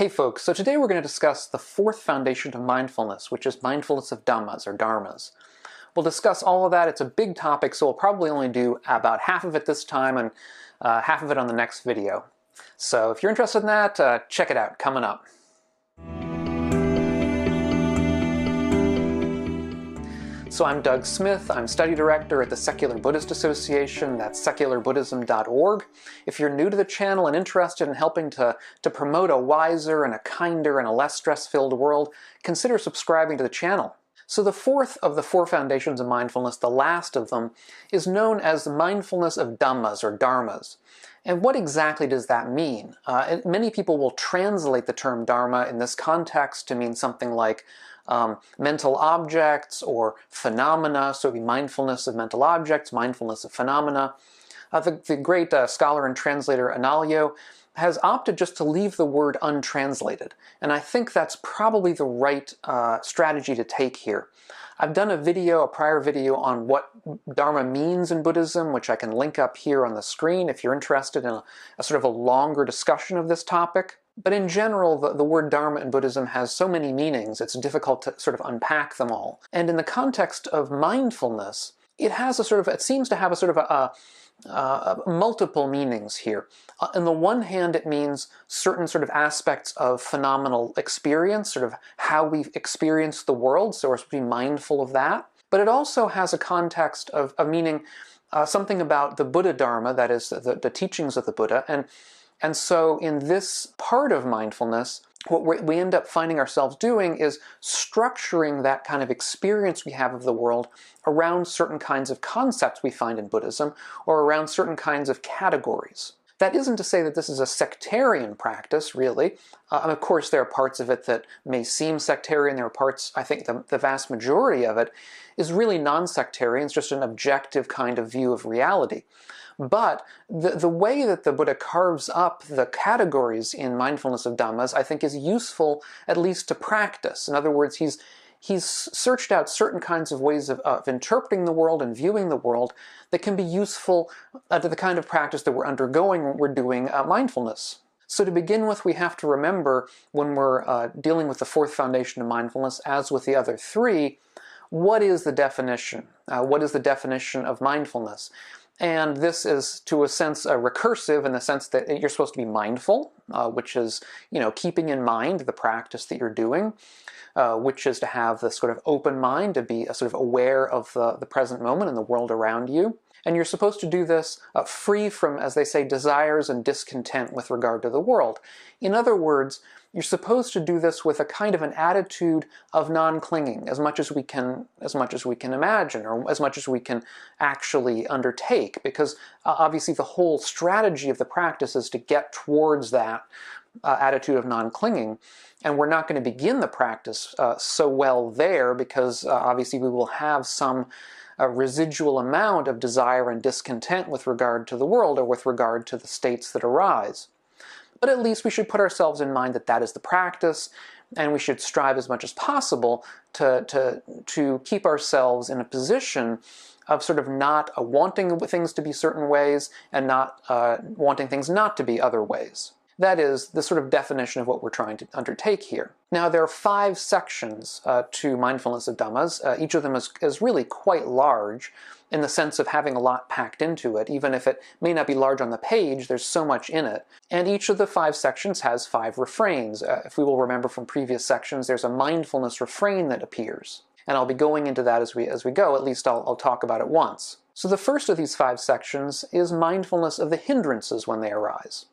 Hey folks, so today we're going to discuss the fourth foundation of mindfulness, which is mindfulness of Dhammas or Dharmas. We'll discuss all of that. It's a big topic, so we'll probably only do about half of it this time and half of it on the next video. So if you're interested in that, check it out, coming up. So I'm Doug Smith, I'm study director at the Secular Buddhist Association, that's secularbuddhism.org. If you're new to the channel and interested in helping to promote a wiser and a kinder and a less stress-filled world, consider subscribing to the channel. So the fourth of the four foundations of mindfulness, the last of them, is known as the mindfulness of Dhammas or Dharmas. And what exactly does that mean? Many people will translate the term Dharma in this context to mean something like mental objects or phenomena, so it'd be mindfulness of mental objects, mindfulness of phenomena. The great scholar and translator Analio has opted just to leave the word untranslated, and I think that's probably the right strategy to take here. I've done a prior video on what Dharma means in Buddhism, which I can link up here on the screen if you're interested in a sort of a longer discussion of this topic. But in general, the word Dharma in Buddhism has so many meanings, it's difficult to sort of unpack them all. And in the context of mindfulness, it seems to have a sort of multiple meanings here. On the one hand, it means certain sort of aspects of phenomenal experience, sort of how we experience the world, so we're supposed to be mindful of that. But it also has a context of meaning something about the Buddha Dharma, that is, the teachings of the Buddha. And so in this part of mindfulness, what we end up finding ourselves doing is structuring that kind of experience we have of the world around certain kinds of concepts we find in Buddhism, or around certain kinds of categories. That isn't to say that this is a sectarian practice, really. Of course, there are parts of it that may seem sectarian. There are parts, I think the vast majority of it is really non-sectarian. It's just an objective kind of view of reality. But the way that the Buddha carves up the categories in Mindfulness of Dhammas, I think, is useful at least to practice. In other words, he's searched out certain kinds of ways of interpreting the world and viewing the world that can be useful to the kind of practice that we're undergoing when we're doing mindfulness. So to begin with, we have to remember, when we're dealing with the fourth foundation of mindfulness, as with the other three, what is the definition? What is the definition of mindfulness? And this is, to a sense, recursive in the sense that you're supposed to be mindful, which is, keeping in mind the practice that you're doing, which is to have this sort of open mind, to be sort of aware of the present moment and the world around you. And you're supposed to do this free from, as they say, desires and discontent with regard to the world. In other words, you're supposed to do this with a kind of an attitude of non-clinging, as much as we can imagine, or as much as we can actually undertake, because obviously the whole strategy of the practice is to get towards that attitude of non-clinging. And we're not going to begin the practice so well there, because obviously we will have some residual amount of desire and discontent with regard to the world, or with regard to the states that arise. But at least we should put ourselves in mind that that is the practice, and we should strive as much as possible to keep ourselves in a position of sort of not wanting things to be certain ways, and not wanting things not to be other ways. That is the sort of definition of what we're trying to undertake here. Now, there are 5 sections to Mindfulness of Dhammas. Each of them is really quite large, in the sense of having a lot packed into it. Even if it may not be large on the page, there's so much in it. And each of the 5 sections has 5 refrains. If we will remember from previous sections, there's a mindfulness refrain that appears. And I'll be going into that as we go. At least I'll talk about it once. So the first of these 5 sections is mindfulness of the hindrances when they arise.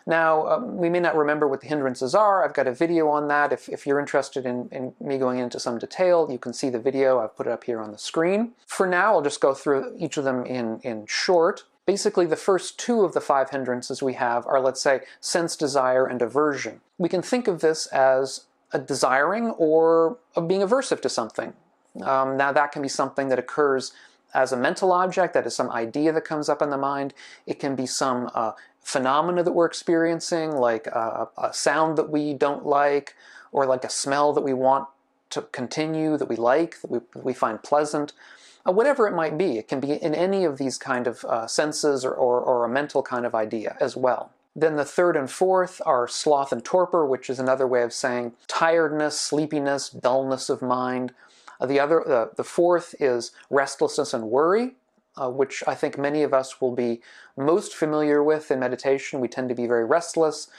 Now, we may not remember what the hindrances are. I've got a video on that. If you're interested in me going into some detail, you can see the video. I've put it up here on the screen. For now, I'll just go through each of them in short. Basically, the first 2 of the 5 hindrances we have are, let's say, sense desire and aversion. We can think of this as a desiring or being aversive to something. Now, that can be something that occurs as a mental object, that is some idea that comes up in the mind. It can be some phenomena that we're experiencing, like a sound that we don't like, or like a smell that we want to continue, that we like, that we find pleasant. Whatever it might be. It can be in any of these kind of senses or a mental kind of idea as well. Then the third and fourth are sloth and torpor, which is another way of saying tiredness, sleepiness, dullness of mind. The fourth is restlessness and worry, which I think many of us will be most familiar with in meditation. We tend to be very restless.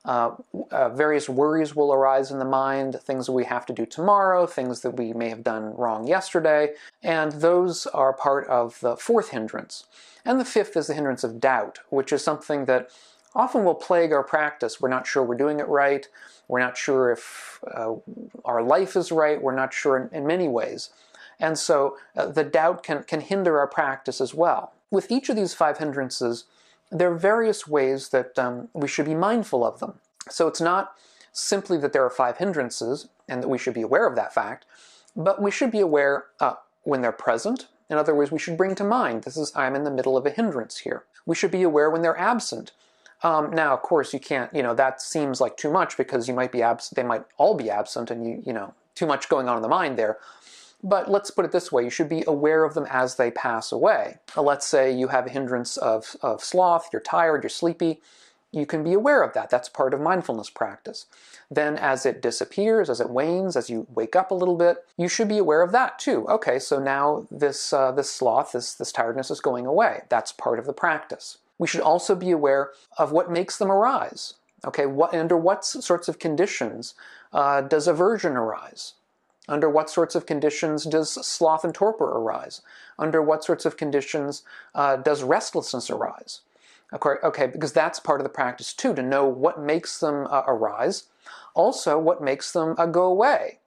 Various worries will arise in the mind, things that we have to do tomorrow, things that we may have done wrong yesterday, and those are part of the fourth hindrance. And the fifth is the hindrance of doubt, which is something that often will plague our practice. We're not sure we're doing it right. We're not sure if our life is right. We're not sure in many ways. And so the doubt can hinder our practice as well. With each of these five hindrances, there are various ways that we should be mindful of them. So it's not simply that there are five hindrances and that we should be aware of that fact, but we should be aware when they're present. In other words, we should bring to mind, I'm in the middle of a hindrance here. We should be aware when they're absent. Now, of course, you can't, that seems like too much because you might be absent, they might all be absent and too much going on in the mind there. But let's put it this way, you should be aware of them as they pass away. Let's say you have a hindrance of sloth, you're tired, you're sleepy. You can be aware of that. That's part of mindfulness practice. Then as it disappears, as it wanes, as you wake up a little bit, you should be aware of that too. Okay, so now this sloth, this tiredness is going away. That's part of the practice. We should also be aware of what makes them arise. Okay, under what sorts of conditions does aversion arise? Under what sorts of conditions does sloth and torpor arise? Under what sorts of conditions does restlessness arise? Okay, because that's part of the practice too, to know what makes them arise. Also, what makes them go away.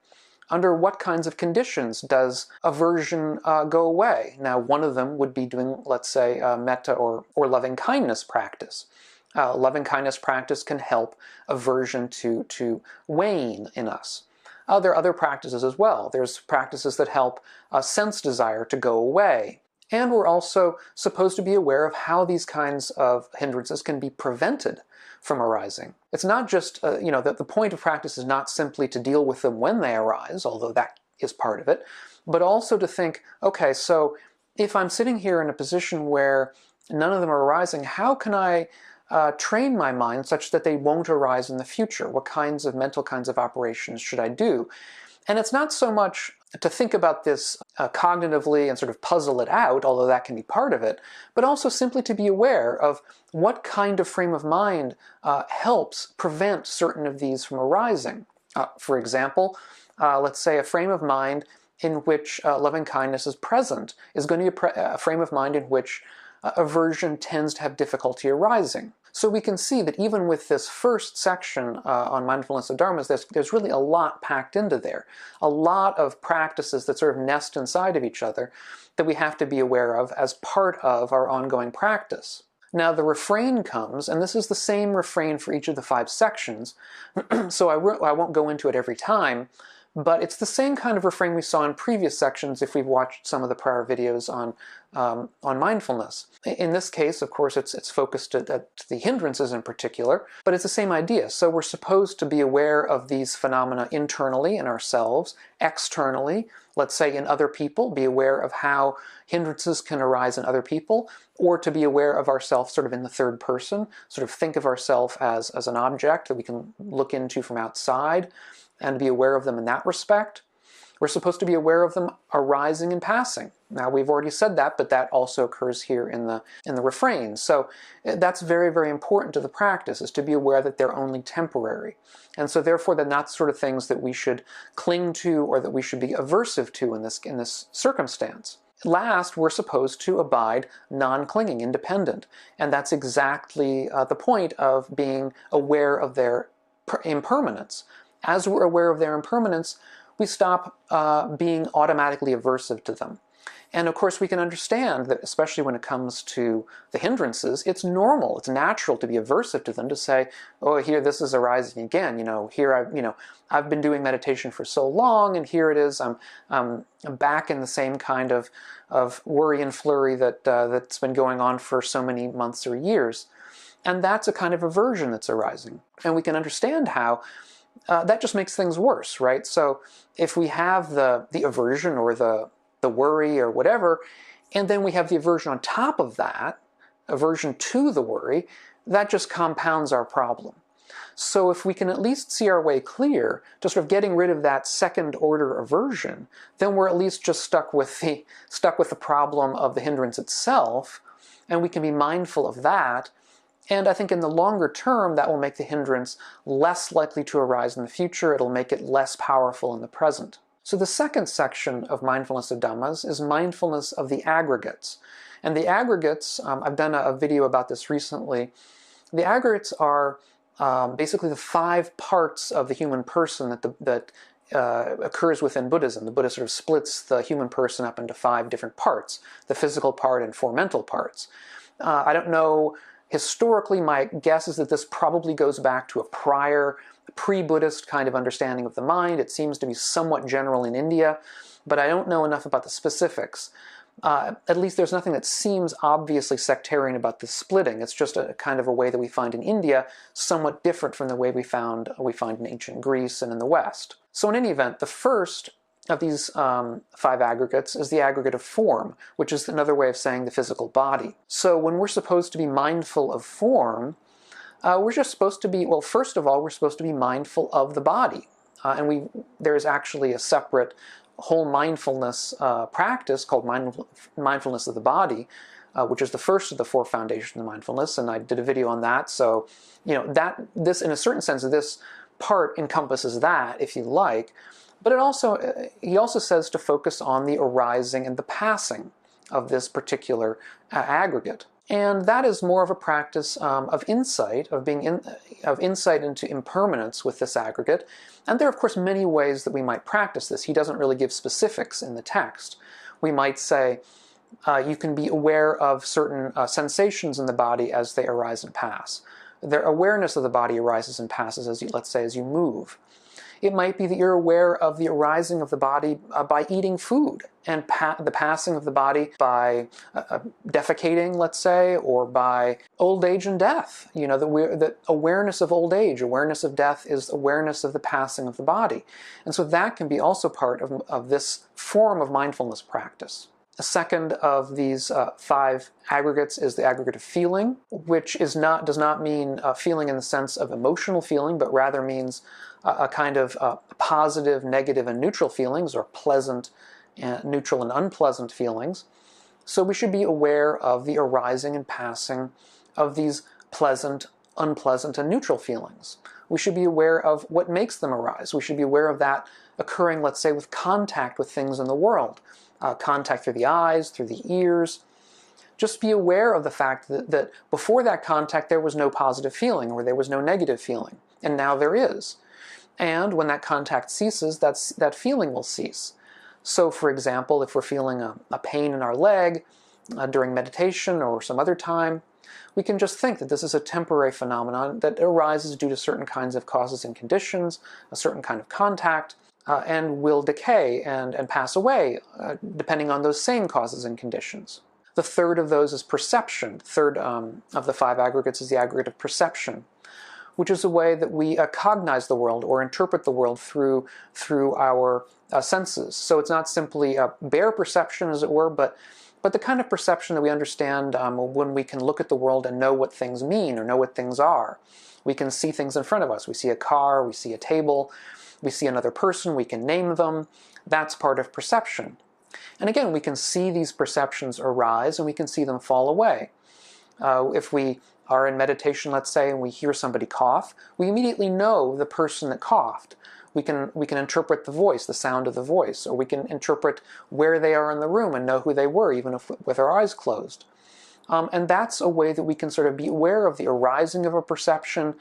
Under what kinds of conditions does aversion go away? Now, one of them would be doing, let's say, metta or loving-kindness practice. Loving-kindness practice can help aversion to wane in us. There are other practices as well. There's practices that help sense desire to go away. And we're also supposed to be aware of how these kinds of hindrances can be prevented from arising. It's not just, the point of practice is not simply to deal with them when they arise, although that is part of it, but also to think, okay, so if I'm sitting here in a position where none of them are arising, how can I train my mind such that they won't arise in the future? What kinds of mental kinds of operations should I do? And it's not so much to think about this cognitively and sort of puzzle it out, although that can be part of it, but also simply to be aware of what kind of frame of mind helps prevent certain of these from arising. For example, let's say a frame of mind in which loving-kindness is present is going to be a frame of mind in which aversion tends to have difficulty arising. So we can see that even with this first section on Mindfulness of Dharmas, there's really a lot packed into there. A lot of practices that sort of nest inside of each other that we have to be aware of as part of our ongoing practice. Now the refrain comes, and this is the same refrain for each of the 5 sections, so I won't go into it every time, but it's the same kind of refrain we saw in previous sections if we've watched some of the prior videos on mindfulness. In this case, of course, it's focused at the hindrances in particular, but it's the same idea. So we're supposed to be aware of these phenomena internally in ourselves, externally, let's say in other people, be aware of how hindrances can arise in other people, or to be aware of ourselves sort of in the third person, sort of think of ourselves as an object that we can look into from outside, and be aware of them in that respect. We're supposed to be aware of them arising and passing. Now, we've already said that, but that also occurs here in the refrain. So that's very, very important to the practice, is to be aware that they're only temporary. And so therefore, they're not sort of things that we should cling to or that we should be aversive to in this circumstance. Last, we're supposed to abide non-clinging, independent. And that's exactly the point of being aware of their impermanence. As we're aware of their impermanence, we stop being automatically aversive to them. And of course, we can understand that, especially when it comes to the hindrances, it's normal, it's natural to be aversive to them, to say, oh, here this is arising again. Here I've been doing meditation for so long, and here it is. I'm back in the same kind of worry and flurry that's been going on for so many months or years. And that's a kind of aversion that's arising. And we can understand how that just makes things worse, right? So if we have the aversion or the worry or whatever, and then we have the aversion on top of that, aversion to the worry, that just compounds our problem. So if we can at least see our way clear to sort of getting rid of that second order aversion, then we're at least just stuck with the problem of the hindrance itself, and we can be mindful of that. And I think in the longer term, that will make the hindrance less likely to arise in the future. It'll make it less powerful in the present. So the second section of Mindfulness of Dhammas is mindfulness of the aggregates. And the aggregates, I've done a video about this recently. The aggregates are basically the 5 parts of the human person that occurs within Buddhism. The Buddha sort of splits the human person up into 5 different parts, the physical part and 4 mental parts. I don't know, historically my guess is that this probably goes back to a prior pre-Buddhist kind of understanding of the mind. It seems to be somewhat general in India, but I don't know enough about the specifics. At least there's nothing that seems obviously sectarian about the splitting. It's just a kind of a way that we find in India, somewhat different from the way we find in ancient Greece and in the West. So in any event, the first of these 5 aggregates is the aggregate of form, which is another way of saying the physical body. So when we're supposed to be mindful of form, we're just supposed to be, well, first of all, we're supposed to be mindful of the body. There is actually a separate whole mindfulness practice called mindfulness of the body, which is the first of the 4 foundations of mindfulness, and I did a video on that. So, this, in a certain sense, this part encompasses that, if you like. But he also says to focus on the arising and the passing of this particular aggregate. And that is more of a practice of insight, of insight into impermanence with this aggregate. And there are, of course, many ways that we might practice this. He doesn't really give specifics in the text. We might say you can be aware of certain sensations in the body as they arise and pass. Their awareness of the body arises and passes as as you move. It might be that you're aware of the arising of the body by eating food, and the passing of the body by defecating, let's say, or by old age and death. The awareness of old age, awareness of death is awareness of the passing of the body. And so that can be also part of this form of mindfulness practice. The second of these 5 aggregates is the aggregate of feeling, which does not mean feeling in the sense of emotional feeling, but rather means a kind of positive, negative, and neutral feelings, or pleasant, neutral, and unpleasant feelings. So we should be aware of the arising and passing of these pleasant, unpleasant, and neutral feelings. We should be aware of what makes them arise. We should be aware of that occurring, let's say, with contact with things in the world. Contact through the eyes, through the ears. Just be aware of the fact that before that contact there was no positive feeling, or there was no negative feeling, and now there is. And when that contact ceases, that feeling will cease. So, for example, if we're feeling a pain in our leg during meditation or some other time, we can just think that this is a temporary phenomenon that arises due to certain kinds of causes and conditions, a certain kind of contact, and will decay and pass away, depending on those same causes and conditions. The third of those is perception. The third of the 5 aggregates is the aggregate of perception, which is a way that we cognize the world or interpret the world through our senses. So it's not simply a bare perception, as it were, but the kind of perception that we understand when we can look at the world and know what things mean or know what things are. We can see things in front of us. We see a car, we see a table, we see another person, we can name them. That's part of perception. And again, we can see these perceptions arise and we can see them fall away. If we are in meditation, let's say, and we hear somebody cough, we immediately know the person that coughed. We can interpret the voice, the sound of the voice, or we can interpret where they are in the room and know who they were, even if with our eyes closed. And that's a way that we can sort of be aware of the arising of a perception,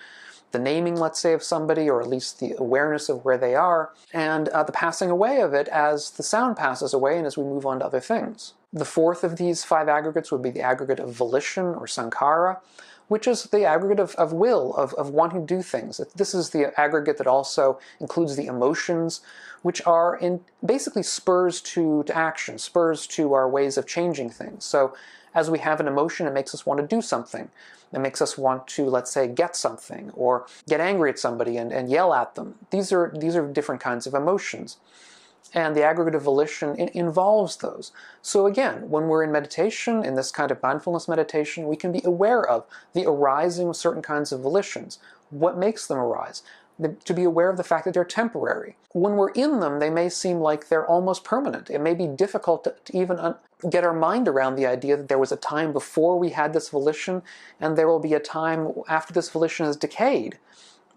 the naming, let's say, of somebody, or at least the awareness of where they are, and the passing away of it as the sound passes away and as we move on to other things. The fourth of these 5 aggregates would be the aggregate of volition, or sankhara, which is the aggregate of will, of wanting to do things. This is the aggregate that also includes the emotions, which are basically spurs to action, spurs to our ways of changing things. So as we have an emotion, it makes us want to do something. It makes us want to, let's say, get something, or get angry at somebody and yell at them. These are different kinds of emotions. And the aggregate volition involves those. So again, when we're in meditation, in this kind of mindfulness meditation, we can be aware of the arising of certain kinds of volitions. What makes them arise? To be aware of the fact that they're temporary. When we're in them, they may seem like they're almost permanent. It may be difficult to even get our mind around the idea that there was a time before we had this volition, and there will be a time after this volition has decayed.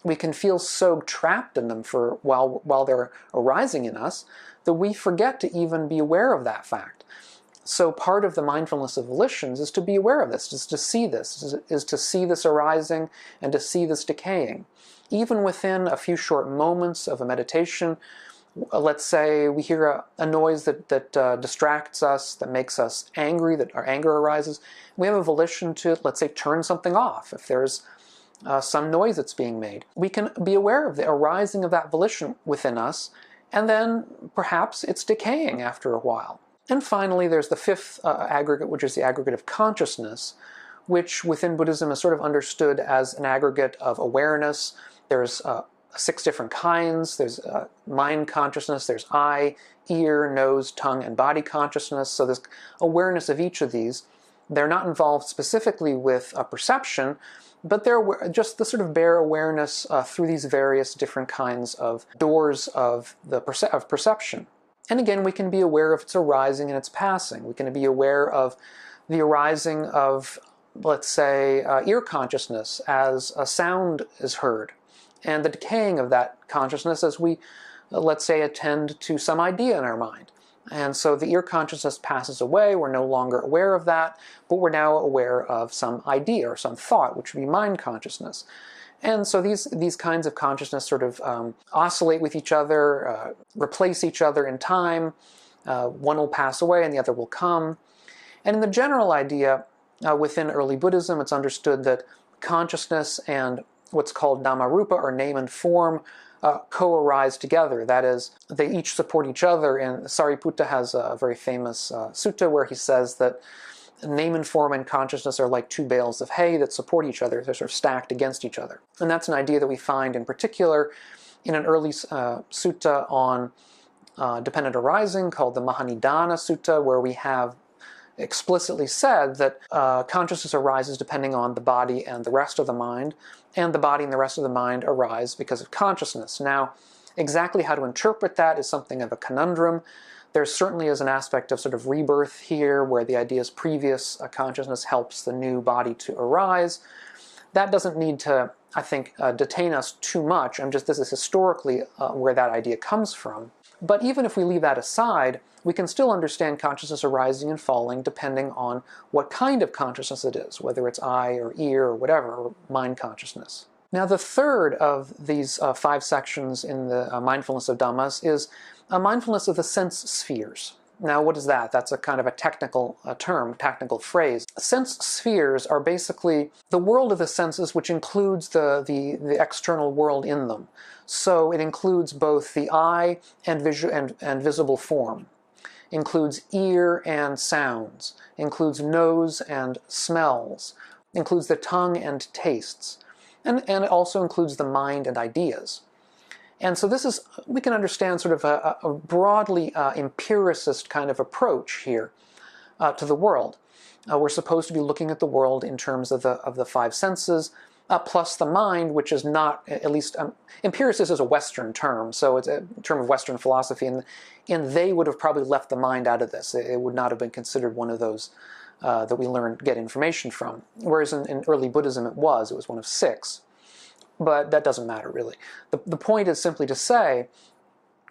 We can feel so trapped in them for while they're arising in us that we forget to even be aware of that fact. So part of the mindfulness of volitions is to be aware of this, is to see this, is to see this arising and to see this decaying. Even within a few short moments of a meditation, let's say we hear a noise that distracts us, that makes us angry, that our anger arises. We have a volition to, let's say, turn something off. If there's some noise that's being made, we can be aware of the arising of that volition within us, and then perhaps it's decaying after a while. And finally, there's the fifth aggregate, which is the aggregate of consciousness, which within Buddhism is sort of understood as an aggregate of awareness. There's 6 different kinds. There's mind consciousness, there's eye, ear, nose, tongue, and body consciousness. So there's awareness of each of these. They're not involved specifically with perception, but they're just the sort of bare awareness through these various different kinds of doors of perception. And again, we can be aware of its arising and its passing. We can be aware of the arising of, let's say, ear consciousness as a sound is heard, and the decaying of that consciousness as we, let's say, attend to some idea in our mind. And so the ear consciousness passes away, we're no longer aware of that, but we're now aware of some idea or some thought, which would be mind consciousness. And so these kinds of consciousness sort of oscillate with each other, replace each other in time. One will pass away and the other will come. And in the general idea, within early Buddhism, it's understood that consciousness and what's called Namarupa, or name and form, co-arise together. That is, they each support each other. And Sariputta has a very famous sutta where he says that name and form and consciousness are like 2 bales of hay that support each other. They're sort of stacked against each other. And that's an idea that we find in particular in an early sutta on dependent arising called the Mahanidana Sutta, where we have explicitly said that consciousness arises depending on the body and the rest of the mind, and the body and the rest of the mind arise because of consciousness. Now, exactly how to interpret that is something of a conundrum. There certainly is an aspect of sort of rebirth here, where the idea is previous consciousness helps the new body to arise. That doesn't need to, I think, detain us too much. This is historically where that idea comes from. But even if we leave that aside, we can still understand consciousness arising and falling depending on what kind of consciousness it is, whether it's eye or ear or whatever, or mind consciousness. Now, the third of these 5 sections in the Mindfulness of Dhammas is a mindfulness of the sense spheres. Now, what is that? That's a kind of a technical term, technical phrase. Sense spheres are basically the world of the senses, which includes the external world in them. So it includes both the eye and visible form, includes ear and sounds, includes nose and smells, includes the tongue and tastes, and it also includes the mind and ideas. And so this is, we can understand sort of a broadly empiricist kind of approach here to the world. We're supposed to be looking at the world in terms of the 5 senses, plus the mind, which is not, at least, empiricist is a Western term, so it's a term of Western philosophy, and they would have probably left the mind out of this. It would not have been considered one of those that we get information from. Whereas in early Buddhism it was one of 6. But that doesn't matter, really. The point is simply to say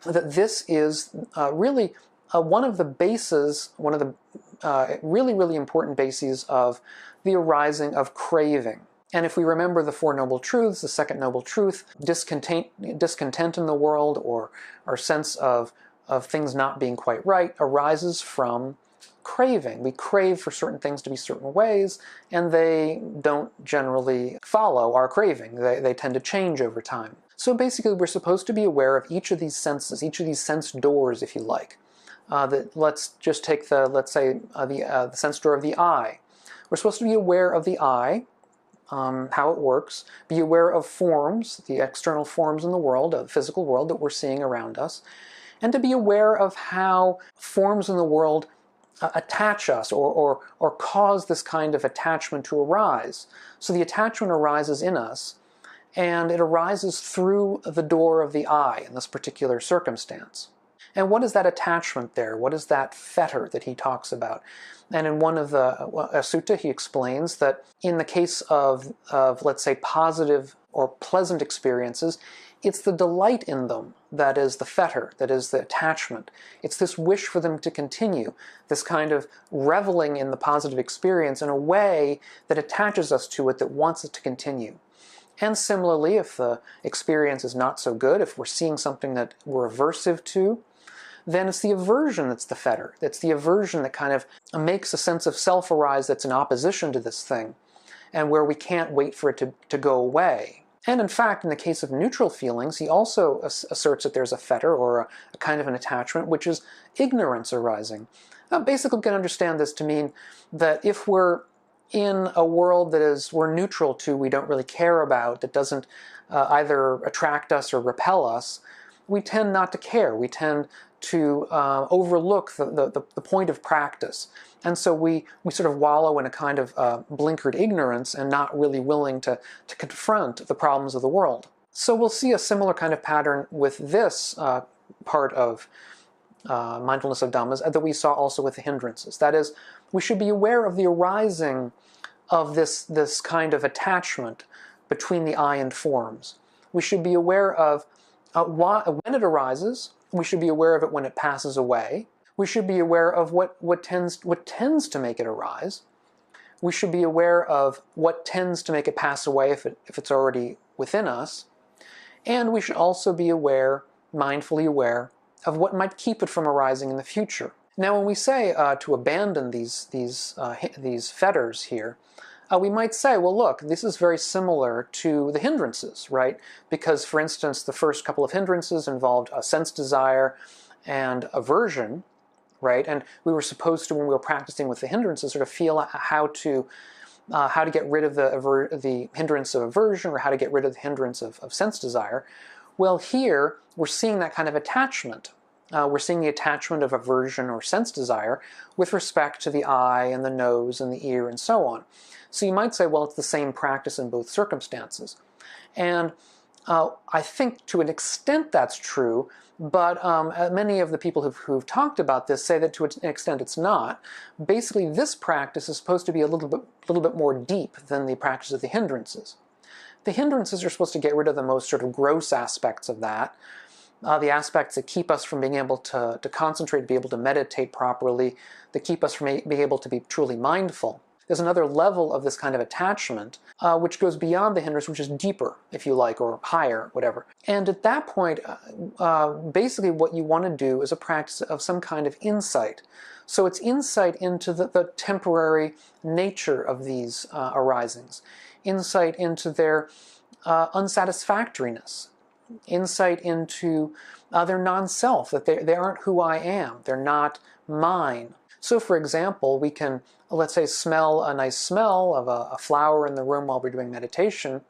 that this is really one of the bases, one of the really, really important bases of the arising of craving. And if we remember the 4 Noble Truths, the second Noble Truth, discontent in the world, or our sense of things not being quite right, arises from craving. We crave for certain things to be certain ways, and they don't generally follow our craving. They tend to change over time. So basically, we're supposed to be aware of each of these senses, each of these sense doors, if you like. Let's just take the sense door of the eye. We're supposed to be aware of the eye, how it works, be aware of forms, the external forms in the world, the physical world that we're seeing around us, and to be aware of how forms in the world attach us or cause this kind of attachment to arise. So the attachment arises in us, and it arises through the door of the I in this particular circumstance. And what is that attachment there? What is that fetter that he talks about? And in one of the sutta, he explains that in the case of, let's say, positive or pleasant experiences, it's the delight in them that is the fetter, that is the attachment. It's this wish for them to continue, this kind of reveling in the positive experience in a way that attaches us to it, that wants it to continue. And similarly, if the experience is not so good, if we're seeing something that we're aversive to, then it's the aversion that's the fetter. It's the aversion that kind of makes a sense of self arise that's in opposition to this thing, and where we can't wait for it to go away. And in fact, in the case of neutral feelings, he also asserts that there's a fetter, or a kind of an attachment, which is ignorance arising. Basically, we can understand this to mean that if we're in a world that we're neutral to, we don't really care about, that doesn't either attract us or repel us, we tend not to care. We tend to overlook the point of practice. And so we sort of wallow in a kind of blinkered ignorance and not really willing to confront the problems of the world. So we'll see a similar kind of pattern with this part of Mindfulness of Dhammas that we saw also with the hindrances. That is, we should be aware of the arising of this kind of attachment between the I and forms. We should be aware of when it arises. We should be aware of it when it passes away. We should be aware of what tends to make it arise. We should be aware of what tends to make it pass away if it's already within us. And we should also be aware, mindfully aware, of what might keep it from arising in the future. Now, when we say to abandon these fetters here, we might say, well, look, this is very similar to the hindrances, right? Because, for instance, the first couple of hindrances involved a sense desire and aversion, right? And we were supposed to, when we were practicing with the hindrances, sort of feel how to get rid of the hindrance of aversion, or how to get rid of the hindrance of sense desire. Well, here we're seeing that kind of attachment. We're seeing the attachment of aversion or sense desire with respect to the eye and the nose and the ear and so on. So you might say, well, it's the same practice in both circumstances. And I think to an extent that's true, but many of the people who've talked about this say that to an extent it's not. Basically, this practice is supposed to be a little bit more deep than the practice of the hindrances. The hindrances are supposed to get rid of the most sort of gross aspects of that, the aspects that keep us from being able to concentrate, be able to meditate properly, that keep us from being able to be truly mindful. There's another level of this kind of attachment which goes beyond the hindrance, which is deeper, if you like, or higher, whatever. And at that point, basically what you want to do is a practice of some kind of insight. So it's insight into the temporary nature of these arisings, insight into their unsatisfactoriness, insight into their non-self, that they aren't who I am, they're not mine. So for example, we can, let's say, smell a nice smell of a flower in the room while we're doing meditation,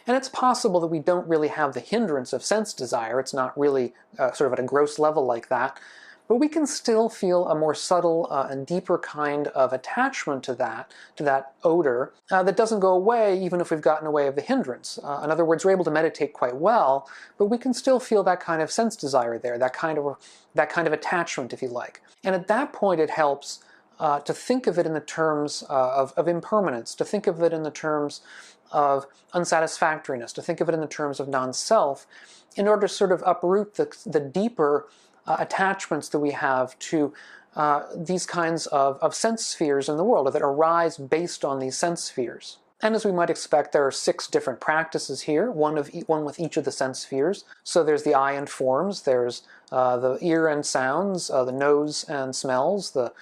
and it's possible that we don't really have the hindrance of sense desire. It's not really sort of at a gross level like that, but we can still feel a more subtle and deeper kind of attachment to that odor that doesn't go away even if we've gotten away of the hindrance. In other words, we're able to meditate quite well, but we can still feel that kind of sense desire there, that kind of attachment, if you like. And at that point, it helps to think of it in the terms of impermanence, to think of it in the terms of unsatisfactoriness, to think of it in the terms of non-self, in order to sort of uproot the deeper attachments that we have to these kinds of sense spheres in the world, or that arise based on these sense spheres. And as we might expect, there are 6 different practices here, one with each of the sense spheres. So there's the eye and forms, there's the ear and sounds, the nose and smells, the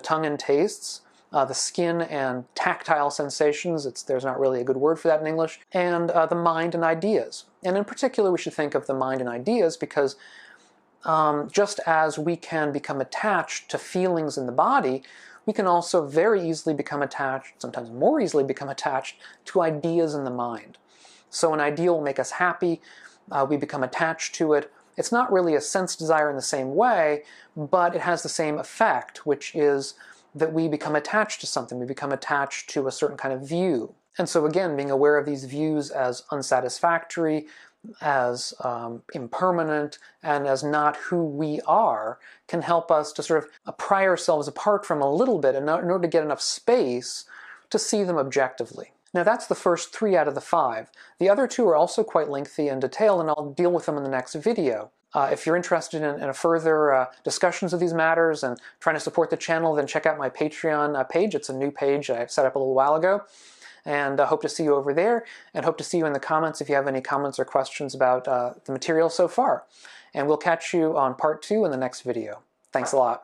tongue and tastes, the skin and tactile sensations, there's not really a good word for that in English, and the mind and ideas. And in particular, we should think of the mind and ideas because just as we can become attached to feelings in the body, we can also very easily become attached, sometimes more easily become attached, to ideas in the mind. So an idea will make us happy, we become attached to it, It's not really a sense desire in the same way, but it has the same effect, which is that we become attached to something. We become attached to a certain kind of view. And so again, being aware of these views as unsatisfactory, as impermanent, and as not who we are can help us to sort of pry ourselves apart from a little bit in order to get enough space to see them objectively. Now that's the first 3 out of the 5. The other 2 are also quite lengthy and detailed, and I'll deal with them in the next video. If you're interested in further discussions of these matters and trying to support the channel, then check out my Patreon page. It's a new page I set up a little while ago. And I hope to see you over there, and hope to see you in the comments if you have any comments or questions about the material so far. And we'll catch you on part 2 in the next video. Thanks a lot.